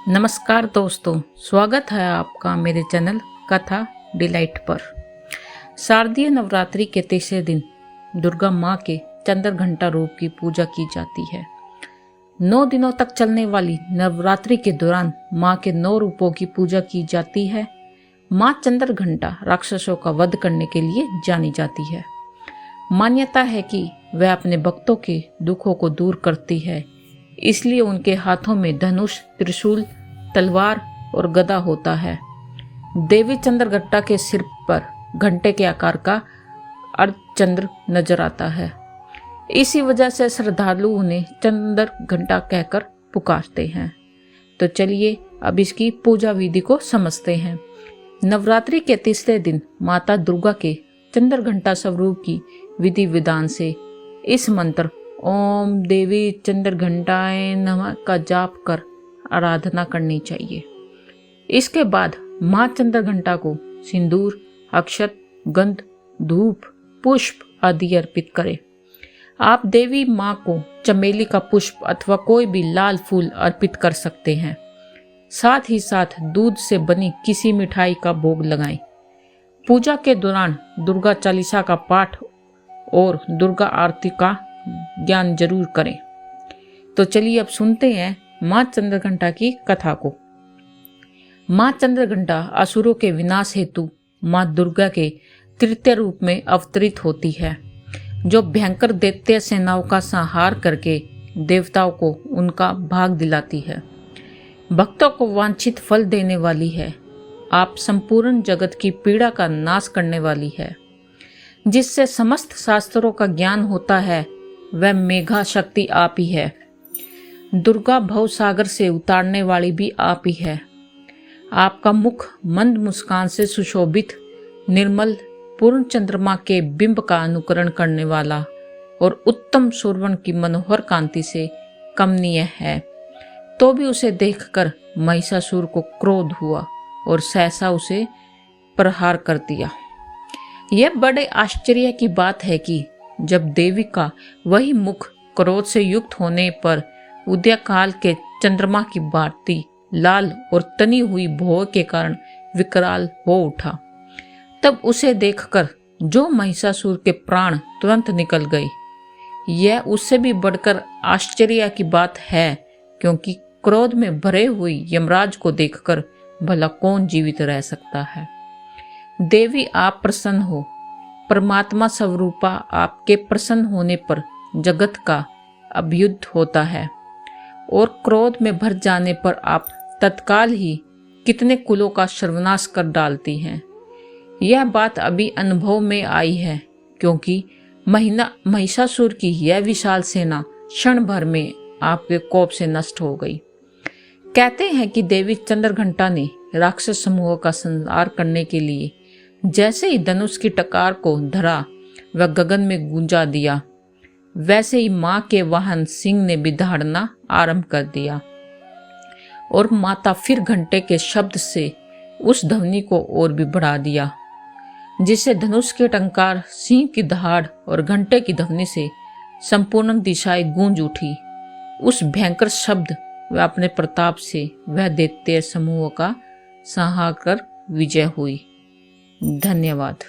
नमस्कार दोस्तों, स्वागत है आपका मेरे चैनल कथा डिलाइट पर। शारदीय नवरात्रि के तीसरे दिन दुर्गा माँ के चंद्र घंटा रूप की पूजा की जाती है। 9 दिनों तक चलने वाली नवरात्रि के दौरान माँ के 9 रूपों की पूजा की जाती है। माँ चंद्र घंटा राक्षसों का वध करने के लिए जानी जाती है। मान्यता है कि वह अपने भक्तों के दुखों को दूर करती है, इसलिए उनके हाथों में धनुष, त्रिशूल, तलवार और गदा होता है। देवी चंद्रघंटा के सिर पर घंटे के आकार का अर्धचंद्र नजर आता है। इसी वजह से श्रद्धालु उन्हें चंद्र घंटा कहकर पुकारते हैं। तो चलिए अब इसकी पूजा विधि को समझते हैं। नवरात्रि के तीसरे दिन माता दुर्गा के चंद्र घंटा स्वरूप की विधि विधान से इस मंत्र ओम देवी चंद्र घंटाए नमः का जाप कर आराधना करनी चाहिए। इसके बाद माँ चंद्र घंटा को सिंदूर, अक्षत, गंध, धूप, पुष्प आदि अर्पित करें। आप देवी माँ को चमेली का पुष्प अथवा कोई भी लाल फूल अर्पित कर सकते हैं। साथ ही साथ दूध से बनी किसी मिठाई का भोग लगाएं। पूजा के दौरान दुर्गा चालीसा का पाठ और दुर्गा आरती का ज्ञान जरूर करें। तो चलिए अब सुनते हैं माँ चंद्रघंटा की कथा को। माँ चंद्रघंटा असुरों के विनाश हेतु माँ दुर्गा के तृतीय रूप में अवतरित होती है, जो भयंकर दैत्य सेनाओं का संहार करके देवताओं को उनका भाग दिलाती है। भक्तों को वांछित फल देने वाली है। आप संपूर्ण जगत की पीड़ा का नाश करने वाली है। जिससे समस्त शास्त्रों का ज्ञान होता है वह मेघा शक्ति आप ही है। दुर्गा भव सागर से उतारने वाली भी आप ही है। आपका मुख मंद मुस्कान से सुशोभित, निर्मल, पूर्ण चंद्रमा के बिंब का अनुकरण करने वाला और उत्तम सुरवन की मनोहर कांति से कमनीय है। तो भी उसे देखकर महिषासुर को क्रोध हुआ और सहसा उसे प्रहार कर दिया। यह बड़े आश्चर्य की बात है कि जब देवी का वही मुख क्रोध से युक्त होने पर उदय काल के चंद्रमा की भांति लाल और तनी हुई भौं के कारण विकराल हो उठा, तब उसे देखकर जो महिषासुर के प्राण तुरंत निकल गए। यह उससे भी बढ़कर आश्चर्य की बात है, क्योंकि क्रोध में भरे हुए यमराज को देखकर भला कौन जीवित रह सकता है। देवी आप प्रसन्न हो। परमात्मा स्वरूपा आपके प्रसन्न होने पर जगत का अभ्युदय होता है और क्रोध में भर जाने पर आप तत्काल ही कितने कुलों का सर्वनाश कर डालती हैं। यह बात अभी अनुभव में आई है, क्योंकि महिषासुर की यह विशाल सेना क्षण भर में आपके कोप से नष्ट हो गई। कहते हैं कि देवी चंद्रघंटा ने राक्षस समूह का संहार करने के लिए जैसे ही धनुष की टकार को धरा व गगन में गूंजा दिया, वैसे ही माँ के वाहन सिंह ने भी दहाड़ना आरंभ कर दिया और माता फिर घंटे के शब्द से उस ध्वनि को और भी बढ़ा दिया, जिससे धनुष के टंकार, सिंह की दहाड़ और घंटे की ध्वनि से संपूर्ण दिशाएं गूंज उठी। उस भयंकर शब्द व अपने प्रताप से वह दैत्य समूह का संहार कर विजय हुई। धन्यवाद।